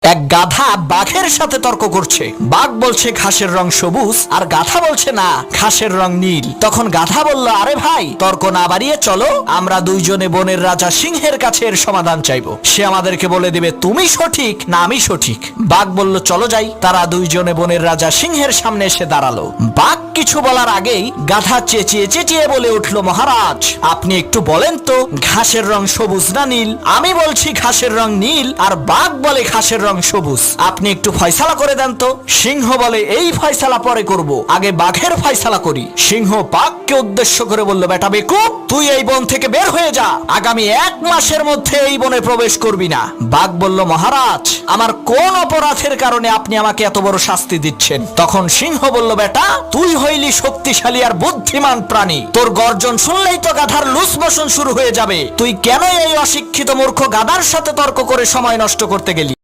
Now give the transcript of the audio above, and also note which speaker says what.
Speaker 1: এক গাধা বাঘের সাথে তর্ক করছে। বাঘ বলছে ঘাসের রং সবুজ আর গাধা বলছে না, ঘাসের রং নীল। তখন গাধা বলল, আরে ভাই, তর্ক না বাড়িয়ে চলো, আমরা দুইজনে বনের রাজা সিংহের কাছে এর সমাধান চাইবো। সে আমাদেরকে বলে দিবে তুমি সঠিক না আমি সঠিক। বাঘ বলল, চলো যাই। তারা দুইজনে বনের রাজা সিংহের সামনে এসে দাঁড়ালো। বাঘ কিছু বলার আগেই গাধা চেঁচিয়ে চেঁচিয়ে বলে উঠলো, মহারাজ, আপনি একটু বলেন তো ঘাসের রং সবুজ না নীল? আমি বলছি ঘাসের রং নীল, আর বাঘ বলে ঘাসের রং সবুজ। আপনি একটু ফয়সালা করে দেন তো। সিংহ বলে, এই ফয়সালা পরে করব, আগে বাঘের ফয়সালা করি। সিংহ বাঘকে উদ্দেশ্য করে বলল, বেটা বেকুব, তুই এই বন থেকে বের হয়ে যা, আগামী 1 মাসের মধ্যে এই বনে প্রবেশ করবি না। বাঘ বলল, মহারাজ, আমার কোন অপরাধের কারণে আপনি আমাকে এত বড় শাস্তি দিচ্ছেন? তখন সিংহ বলল, বেটা, তুই হইলি শক্তিশালী আর বুদ্ধিমান প্রাণী, তোর গর্জন শুনলেই তো গাধার লুজ মোশন শুরু হয়ে যাবে। তুই কেন এই অশিক্ষিত মূর্খ গাধার সাথে তর্ক করে সময় নষ্ট করতে গেলি?